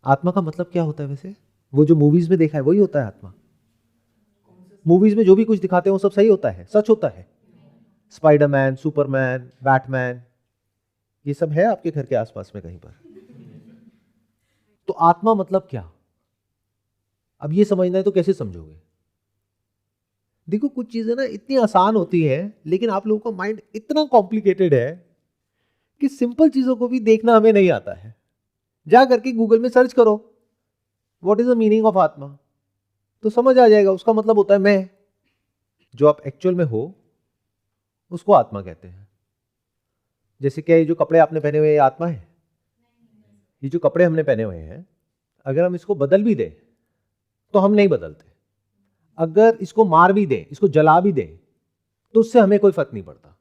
आत्मा का मतलब क्या होता है वैसे? वो जो मूवीज में देखा है वही होता है आत्मा? मूवीज में जो भी कुछ दिखाते हैं वो सब सही होता है, सच होता है? स्पाइडरमैन, सुपरमैन, बैटमैन, ये सब है आपके घर के आसपास में कहीं पर? तो आत्मा मतलब क्या? अब ये समझना है तो कैसे समझोगे? देखो कुछ चीजें ना इतनी आसान होती हैं, लेकिन आप लोगों का माइंड इतना कॉम्प्लिकेटेड है कि सिंपल चीजों को भी देखना हमें नहीं आता है। जा करके गूगल में सर्च करो what is the meaning of आत्मा, तो समझ आ जाएगा। उसका मतलब होता है मैं। जो आप एक्चुअल में हो उसको आत्मा कहते हैं। जैसे क्या ये जो कपड़े आपने पहने हुए ये आत्मा है? ये जो कपड़े हमने पहने हुए हैं, अगर हम इसको बदल भी दें तो हम नहीं बदलते। अगर इसको मार भी दें, इसको जला भी दें, तो उससे हमें कोई फर्क नहीं पड़ता।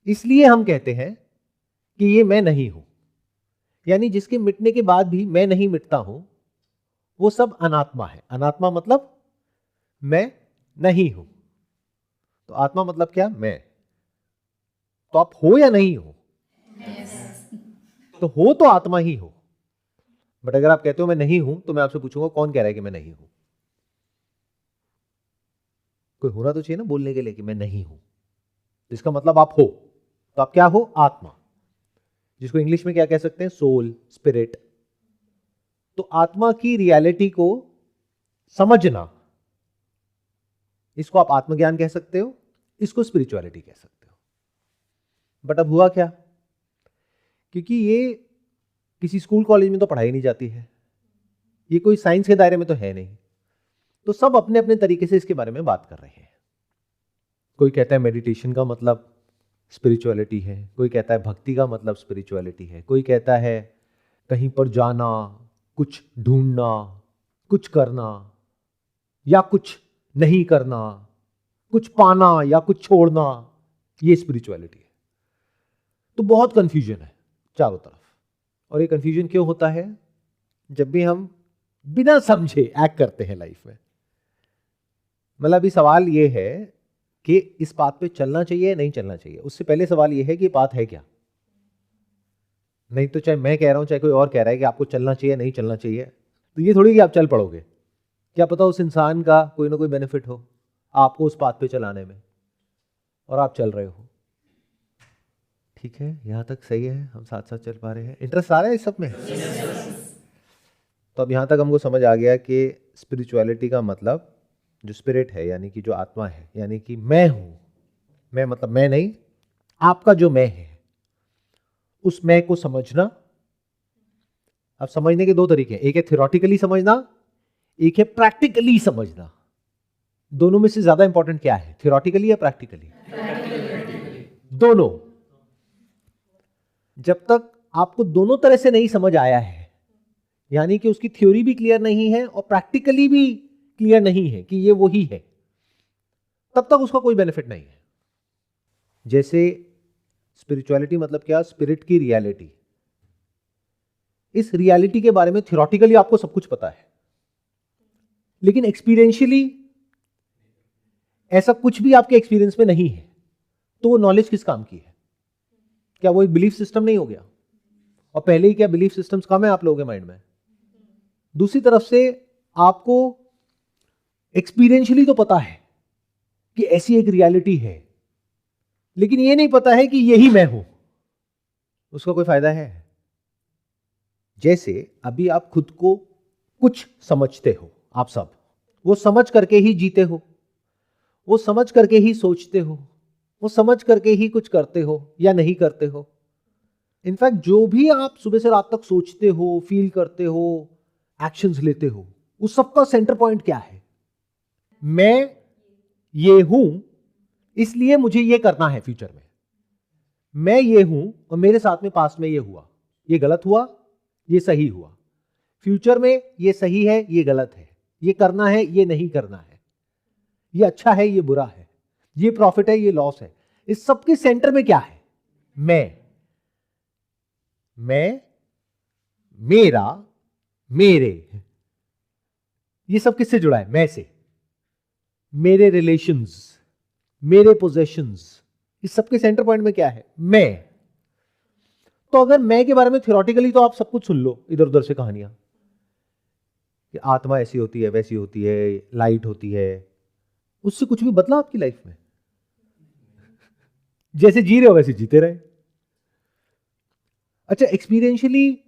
इसलिए हम कहते हैं कि ये मैं नहीं हूं। यानी जिसके मिटने के बाद भी मैं नहीं मिटता हूं, वो सब अनात्मा है। अनात्मा मतलब मैं नहीं हूं। तो आत्मा मतलब क्या? मैं। तो आप हो या नहीं हो? तो हो तो आत्मा ही हो। बट अगर आप कहते हो मैं नहीं हूं, तो मैं आपसे पूछूंगा कौन कह रहा है कि मैं नहीं हूं? कोई होना तो चाहिए ना बोलने के लिए कि मैं नहीं हूं। इसका मतलब आप हो। तो आप क्या हो? आत्मा, जिसको इंग्लिश में क्या कह सकते हैं? Soul, spirit. तो आत्मा की रियलिटी को समझना, इसको आप आत्मज्ञान कह सकते हो, इसको स्पिरिचुअलिटी कह सकते हो। बट अब हुआ क्या? क्योंकि ये किसी स्कूल कॉलेज में तो पढ़ाई नहीं जाती है, ये कोई साइंस के दायरे में तो है नहीं, तो सब अपने अपने तरीके से इसके बारे में बात कर रहे हैं। कोई कहता है मेडिटेशन का मतलब स्पिरिचुअलिटी है, कोई कहता है भक्ति का मतलब स्पिरिचुअलिटी है, कोई कहता है कहीं पर जाना, कुछ ढूंढना, कुछ करना या कुछ नहीं करना, कुछ पाना या कुछ छोड़ना, ये स्पिरिचुअलिटी है। तो बहुत कंफ्यूजन है चारों तरफ। और ये कंफ्यूजन क्यों होता है? जब भी हम बिना समझे एक्ट करते हैं लाइफ में। मतलब अभी सवाल ये है कि इस बात पे चलना चाहिए या नहीं चलना चाहिए। उससे पहले सवाल ये है कि बात है क्या। नहीं तो चाहे मैं कह रहा हूं चाहे कोई और कह रहा है कि आपको चलना चाहिए नहीं चलना चाहिए, तो ये थोड़ी कि आप चल पड़ोगे। क्या पता उस इंसान का कोई ना कोई बेनिफिट हो आपको उस बात पे चलाने में, और आप चल रहे हो। ठीक है, यहां तक सही है, हम साथ साथ चल पा रहे हैं, इंटरेस्ट आ रहा है इस सब में? तो अब यहां तक हमको समझ आ गया कि स्पिरिचुअलिटी का मतलब जो स्पिरिट है, यानी कि जो आत्मा है, यानी कि मैं हूं। मैं मतलब मैं नहीं, आपका जो मैं है, उस मैं को समझना। अब समझने के दो तरीके हैं, एक है थ्योरेटिकली समझना, एक है प्रैक्टिकली समझना। दोनों में से ज्यादा इंपॉर्टेंट क्या है, थ्योरेटिकली या प्रैक्टिकली? दोनों। जब तक आपको दोनों तरह से नहीं समझ आया है, यानी कि उसकी थ्योरी भी क्लियर नहीं है और प्रैक्टिकली भी क्लियर नहीं है कि ये वही है, तब तक उसका कोई बेनिफिट नहीं है। जैसे स्पिरिचुअलिटी मतलब क्या? स्पिरिट की रियलिटी। इस रियलिटी के बारे में थ्योरेटिकली आपको सब कुछ पता है, लेकिन एक्सपीरियंशियली ऐसा कुछ भी आपके एक्सपीरियंस में नहीं है, तो वो नॉलेज किस काम की है? क्या वो एक बिलीफ सिस्टम नहीं हो गया? और पहले ही क्या बिलीफ सिस्टम्स कम है आप लोगों के माइंड में? दूसरी तरफ से आपको एक्सपीरियंशियली तो पता है कि ऐसी एक रियलिटी है, लेकिन ये नहीं पता है कि यही मैं हूं। उसका कोई फायदा है? जैसे अभी आप खुद को कुछ समझते हो, आप सब वो समझ करके ही जीते हो, वो समझ करके ही सोचते हो, वो समझ करके ही कुछ करते हो या नहीं करते हो। इनफैक्ट जो भी आप सुबह से रात तक सोचते हो, फील करते हो, एक्शंस लेते हो, उस सबका सेंटर पॉइंट क्या है? मैं ये हूं, इसलिए मुझे ये करना है फ्यूचर में। मैं ये हूं और मेरे साथ में पास्ट में ये हुआ, ये गलत हुआ, ये सही हुआ। फ्यूचर में ये सही है, ये गलत है, ये करना है, ये नहीं करना है, ये अच्छा है, ये बुरा है, ये प्रॉफिट है, ये लॉस है। इस सबके सेंटर में क्या है? मैं, मेरा, मेरे। ये सब किससे जुड़ा है? मैं से। मेरे रिलेशंस, मेरे पोजेशंस, इस सबके सेंटर पॉइंट में क्या है? मैं। तो अगर मैं के बारे में थियोरेटिकली तो आप सब कुछ सुन लो, इधर उधर से कहानियां कि आत्मा ऐसी होती है, वैसी होती है, लाइट होती है, उससे कुछ भी बदला आपकी लाइफ में? जैसे जी रहे हो वैसे जीते रहे। अच्छा, एक्सपीरियंशियली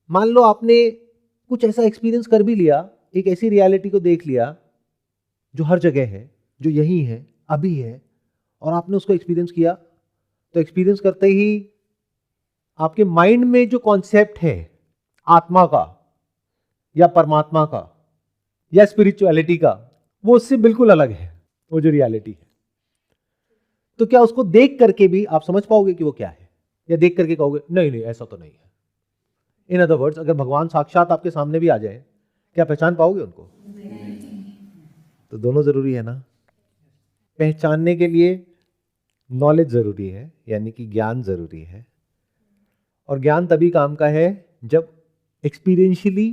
मान लो आपने कुछ ऐसा एक्सपीरियंस कर भी लिया, एक ऐसी रियलिटी को देख लिया जो हर जगह है, जो यही है, अभी है, और आपने उसको एक्सपीरियंस किया, तो एक्सपीरियंस करते ही आपके माइंड में जो कॉन्सेप्ट है आत्मा का या परमात्मा का या स्पिरिचुअलिटी का, वो उससे बिल्कुल अलग है, वो जो रियलिटी है। तो क्या उसको देख करके भी आप समझ पाओगे कि वो क्या है, या देख करके कहोगे नहीं नहीं ऐसा तो नहीं है? इन अदर वर्ड्स, अगर भगवान साक्षात आपके सामने भी आ जाए, क्या पहचान पाओगे उनको? तो दोनों जरूरी है ना। पहचानने के लिए नॉलेज जरूरी है, यानी कि ज्ञान जरूरी है, और ज्ञान तभी काम का है जब एक्सपीरियंशियली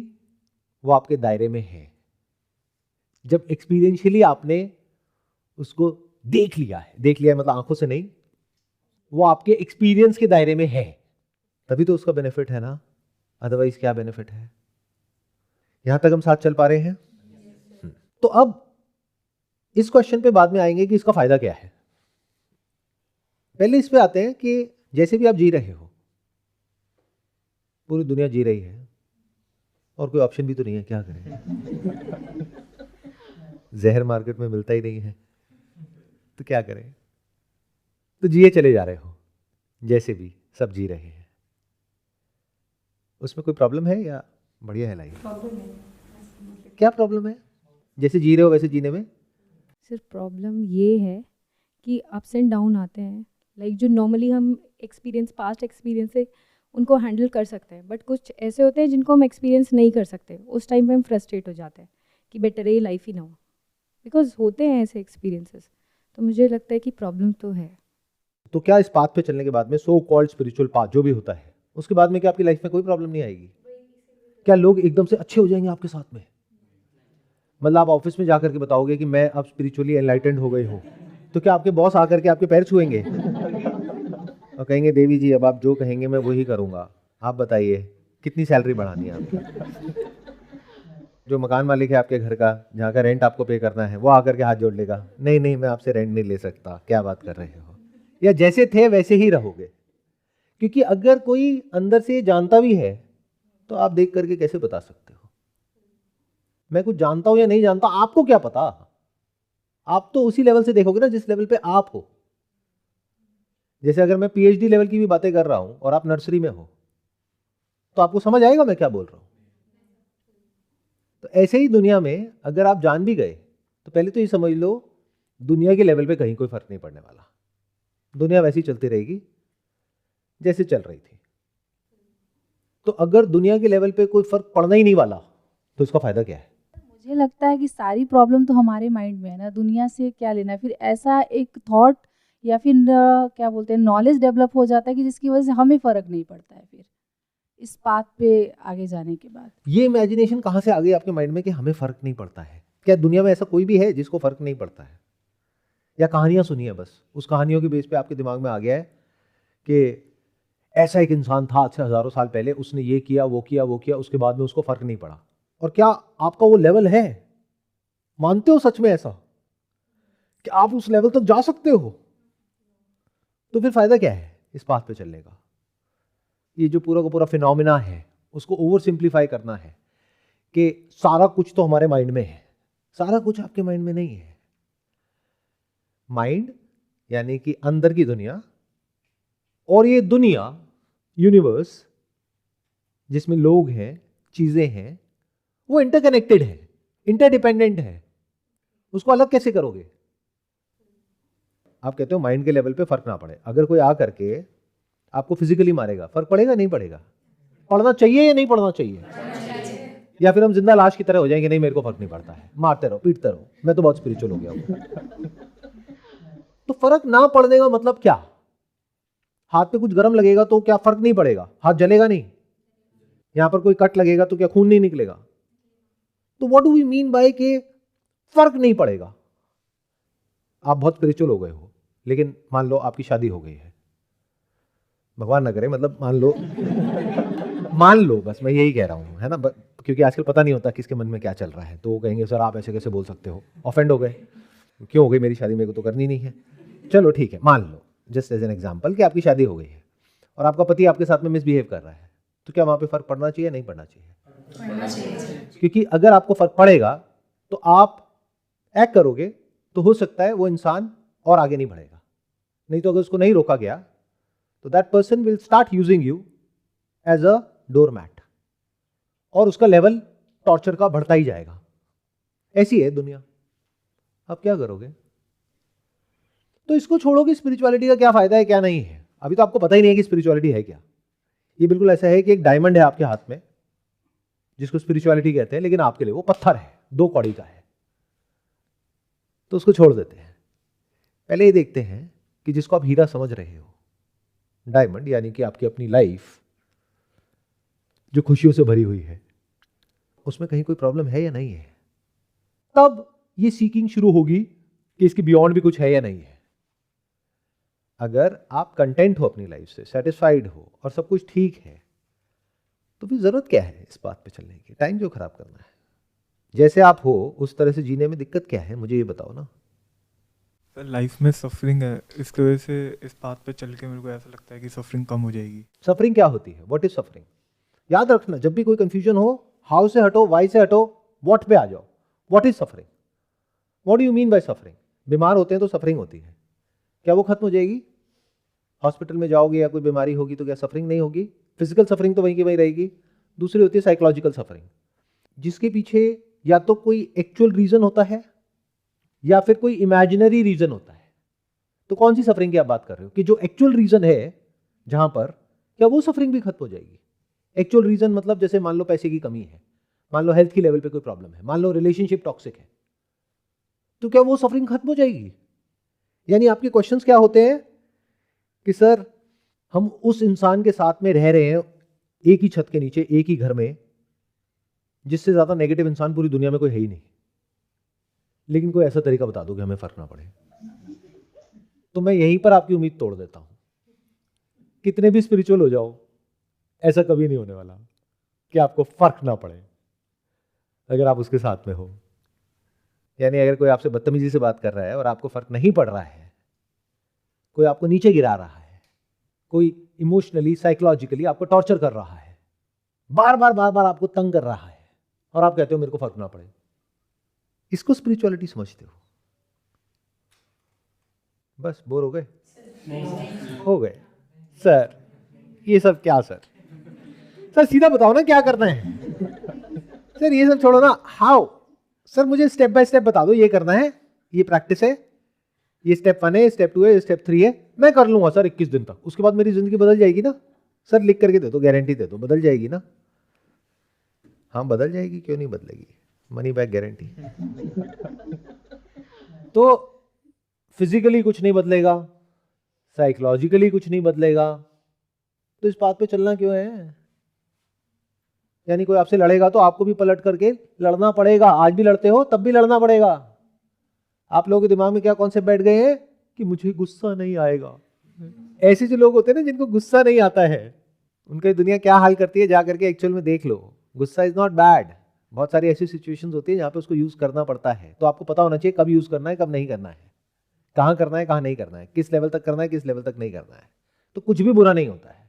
वो आपके दायरे में है, जब एक्सपीरियंशियली आपने उसको देख लिया है। देख लिया है मतलब आंखों से नहीं, वो आपके एक्सपीरियंस के दायरे में है, तभी तो उसका बेनिफिट है ना। अदरवाइज क्या बेनिफिट है? यहां तक हम साथ चल पा रहे हैं? तो अब इस क्वेश्चन पे बाद में आएंगे कि इसका फायदा क्या है। पहले इस पे आते हैं कि जैसे भी आप जी रहे हो, पूरी दुनिया जी रही है और कोई ऑप्शन भी तो नहीं है, क्या करें? जहर मार्केट में मिलता ही नहीं है, तो क्या करें? तो जिए चले जा रहे हो, जैसे भी सब जी रहे हैं। उसमें कोई प्रॉब्लम है या बढ़िया है लाइफ? प्रॉब्लम है। क्या प्रॉब्लम है जैसे जी रहे हो वैसे जीने में? सिर्फ प्रॉब्लम ये है कि अप्स एंड डाउन आते हैं, लाइक जो नॉर्मली हम पास्ट एक्सपीरियंस से उनको हैंडल कर सकते हैं, बट कुछ ऐसे होते हैं जिनको हम एक्सपीरियंस नहीं कर सकते। उस टाइम पे हम फ्रस्ट्रेट हो जाते हैं कि बेटर ये लाइफ ही ना हो, बिकॉज होते हैं ऐसे एक्सपीरियंसेस। तो मुझे लगता है कि प्रॉब्लम तो है। तो क्या इस पाथ पे चलने के बाद में, सो कॉल्ड स्पिरिचुअल पाथ जो भी होता है, उसके बाद में क्या आपकी लाइफ में कोई प्रॉब्लम नहीं आएगी? क्या लोग एकदम से अच्छे हो जाएंगे आपके साथ में? मतलब आप ऑफिस में जाकर के बताओगे कि मैं अब स्पिरिचुअली एनलाइटेंड हो गई हूँ, तो क्या आपके बॉस आकर के आपके पैर छुएंगे और कहेंगे देवी जी अब आप जो कहेंगे मैं वही करूंगा, आप बताइए कितनी सैलरी बढ़ानी है आपकी? जो मकान मालिक है आपके घर का, जहाँ का रेंट आपको पे करना है, वो आकर के हाथ जोड़ लेगा, नहीं नहीं मैं आपसे रेंट नहीं ले सकता, क्या बात कर रहे हो? या जैसे थे वैसे ही रहोगे? क्योंकि अगर कोई अंदर से जानता भी है तो आप देख करके कैसे बता सकते हो मैं कुछ जानता हूं या नहीं जानता? आपको क्या पता? आप तो उसी लेवल से देखोगे ना जिस लेवल पे आप हो। जैसे अगर मैं पीएचडी लेवल की भी बातें कर रहा हूं और आप नर्सरी में हो, तो आपको समझ आएगा मैं क्या बोल रहा हूं। तो ऐसे ही दुनिया में अगर आप जान भी गए तो पहले तो ये समझ लो दुनिया के लेवल पे कहीं कोई फर्क नहीं पड़ने वाला। दुनिया वैसी चलती रहेगी जैसे चल रही थी। तो अगर दुनिया के लेवल पे कोई फर्क पड़ना ही नहीं वाला तो इसका फायदा क्या है? मुझे लगता है कि सारी प्रॉब्लम तो हमारे माइंड में है ना, दुनिया से क्या लेना। फिर ऐसा एक थॉट या फिर क्या बोलते हैं नॉलेज डेवलप हो जाता है कि जिसकी वजह से हमें फ़र्क नहीं पड़ता है फिर इस पाथ पे आगे जाने के बाद। ये इमेजिनेशन कहां से आ गई आपके माइंड में कि हमें फर्क नहीं पड़ता है? क्या दुनिया में ऐसा कोई भी है जिसको फर्क नहीं पड़ता है? या कहानियां सुनी है बस, उस कहानियों के बेस पे आपके दिमाग में आ गया है कि ऐसा एक इंसान था अच्छे हजारों साल पहले, उसने ये किया वो किया वो किया, उसके बाद में उसको फर्क नहीं पड़ा? और क्या आपका वो लेवल है? मानते हो सच में ऐसा कि आप उस लेवल तक जा सकते हो? तो फिर फायदा क्या है इस बात पे चलने का? ये जो पूरा का पूरा फिनोमिना है उसको ओवर सिंप्लीफाई करना है कि सारा कुछ तो हमारे माइंड में है। सारा कुछ आपके माइंड में नहीं है। माइंड यानी कि अंदर की दुनिया, और ये दुनिया यूनिवर्स जिसमें लोग हैं चीजें हैं, वो इंटरकनेक्टेड है, इंटरडिपेंडेंट है। उसको अलग कैसे करोगे? आप कहते हो माइंड के लेवल पे फर्क ना पड़े। अगर कोई आ करके आपको फिजिकली मारेगा, फर्क पड़ेगा नहीं पड़ेगा? पढ़ना चाहिए या नहीं पढ़ना चाहिए? या फिर हम जिंदा लाश की तरह हो जाएंगे, नहीं मेरे को फर्क नहीं पड़ता है, मारते रहो पीटते रहो, मैं तो बहुत स्पिरिचुअल हो गया हूं। तो फर्क ना पड़ने का मतलब क्या? हाथ पे कुछ गर्म लगेगा तो क्या फर्क नहीं पड़ेगा? हाथ जलेगा नहीं? यहां पर कोई कट लगेगा तो क्या खून नहीं निकलेगा? तो what do we mean by के फर्क नहीं पड़ेगा? आप बहुत स्पिरिचुअल हो गए हो, लेकिन मान लो आपकी शादी हो गई है, भगवान ना करे, मतलब मान लो बस, मैं यही कह रहा हूँ, है ना। क्योंकि आजकल पता नहीं होता किसके मन में क्या चल रहा है, तो वो कहेंगे सर आप ऐसे कैसे बोल सकते हो, ऑफेंड हो गए, क्यों हो गई मेरी शादी, मेरे को तो करनी नहीं है। चलो ठीक है, मान लो जस्ट एज एन एग्जाम्पल कि आपकी शादी हो गई है और आपका पति आपके साथ में मिसबिहेव कर रहा है, तो क्या वहाँ पे फर्क पड़ना चाहिए, नहीं पड़ना चाहिए? पड़ना चाहिए। क्योंकि अगर आपको फर्क पड़ेगा तो आप एक्ट करोगे, तो हो सकता है वो इंसान और आगे नहीं बढ़ेगा। नहीं तो अगर उसको नहीं रोका गया तो that person will start using you as a door mat, और उसका लेवल टॉर्चर का बढ़ता ही जाएगा। ऐसी है दुनिया, आप क्या करोगे? तो इसको छोड़ो कि स्पिरिचुअलिटी का क्या फायदा है क्या नहीं है। अभी तो आपको पता ही नहीं है कि स्पिरिचुअलिटी है क्या। ये बिल्कुल ऐसा है कि एक डायमंड है आपके हाथ में जिसको स्पिरिचुअलिटी कहते हैं, लेकिन आपके लिए वो पत्थर है, 2 कौड़ी का है, तो उसको छोड़ देते हैं। पहले ये देखते हैं कि जिसको आप हीरा समझ रहे हो, डायमंड, यानी कि आपकी अपनी लाइफ जो खुशियों से भरी हुई है, उसमें कहीं कोई प्रॉब्लम है या नहीं है। तब ये सीकिंग शुरू होगी कि इसके बियॉन्ड भी कुछ है या नहीं है। अगर आप कंटेंट हो अपनी लाइफ से, सेटिस्फाइड हो और सब कुछ ठीक है, तो फिर जरूरत क्या है इस बात पे चलने की, टाइम जो खराब करना है। जैसे आप हो उस तरह से जीने में दिक्कत क्या है, मुझे ये बताओ ना। सर लाइफ में सफरिंग है, इसकी वजह से इस बात पे चल के मेरे को ऐसा लगता है कि सफरिंग कम हो जाएगी। सफरिंग क्या होती है, व्हाट इज सफरिंग? याद रखना, जब भी कोई कंफ्यूजन हो, हाउ से हटो, वाई से हटो, व्हाट पे आ जाओ। What is suffering? What do you mean by suffering? बीमार होते हैं तो सफरिंग होती है, क्या वो खत्म हो जाएगी? हॉस्पिटल में जाओगे या कोई बीमारी होगी तो क्या सफरिंग नहीं होगी? फिजिकल सफरिंग तो वहीं की वहीं रहेगी। दूसरी होती है साइकोलॉजिकल सफरिंग, जिसके पीछे या तो कोई एक्चुअल रीजन होता है या फिर कोई इमेजिनरी रीजन होता है। तो कौन सी सफरिंग की आप बात कर रहे हो कि जो एक्चुअल रीजन है जहां पर, क्या वो सफरिंग भी खत्म हो जाएगी? एक्चुअल रीजन मतलब जैसे मान लो पैसे की कमी है, मान लो हेल्थ की लेवल पे कोई प्रॉब्लम है, मान लो रिलेशनशिप टॉक्सिक है, तो क्या वो सफरिंग खत्म हो जाएगी? यानी आपके क्वेश्चंस क्या होते हैं कि सर हम उस इंसान के साथ में रह रहे हैं, एक ही छत के नीचे, एक ही घर में, जिससे ज्यादा नेगेटिव इंसान पूरी दुनिया में कोई है ही नहीं, लेकिन कोई ऐसा तरीका बता दो कि हमें फर्क ना पड़े। तो मैं यहीं पर आपकी उम्मीद तोड़ देता हूं। कितने भी स्पिरिचुअल हो जाओ, ऐसा कभी नहीं होने वाला कि आपको फर्क ना पड़े अगर आप उसके साथ में हो। यानी अगर कोई आपसे बदतमीजी से बात कर रहा है और आपको फर्क नहीं पड़ रहा है, कोई आपको नीचे गिरा रहा है, कोई इमोशनली साइकोलॉजिकली आपको टॉर्चर कर रहा है, बार बार आपको तंग कर रहा है, और आप कहते हो मेरे को फर्क ना पड़े, इसको स्पिरिचुअलिटी समझते हो? बस बोर हो गए? हो गए सर, ये सब क्या सर सीधा बताओ ना क्या करना है। सर ये सब छोड़ो ना, हाउ? सर मुझे स्टेप बाय स्टेप बता दो, ये करना है, ये प्रैक्टिस है, ये स्टेप 1 है, स्टेप 2 है, स्टेप 3 है, मैं कर लूंगा सर 21 दिन तक, उसके बाद मेरी जिंदगी बदल जाएगी ना? सर लिख करके दे दो, गारंटी दे दो, बदल जाएगी ना? हाँ बदल जाएगी, क्यों नहीं बदलेगी, मनी बैक गारंटी। तो फिजिकली कुछ नहीं बदलेगा, साइकोलॉजिकली कुछ नहीं बदलेगा, तो इस बात पे चलना क्यों है? यानी कोई आपसे लड़ेगा तो आपको भी पलट करके लड़ना पड़ेगा। आज भी लड़ते हो तब भी लड़ना पड़ेगा। आप लोगों के दिमाग में क्या कॉन्सेप्ट बैठ गए हैं कि मुझे गुस्सा नहीं आएगा। ऐसे जो लोग होते हैं ना जिनको गुस्सा नहीं आता है, उनकी दुनिया क्या हाल करती है, जा करके एक्चुअल में देख लो। गुस्सा इज नॉट बैड। बहुत सारी ऐसी सिचुएशंस होती है जहां पे उसको यूज करना पड़ता है, तो आपको पता होना चाहिए कब यूज करना है, कब नहीं करना है, कहां करना है, कहां नहीं करना है, किस लेवल तक करना है, किस लेवल तक नहीं करना है। तो कुछ भी बुरा नहीं होता है।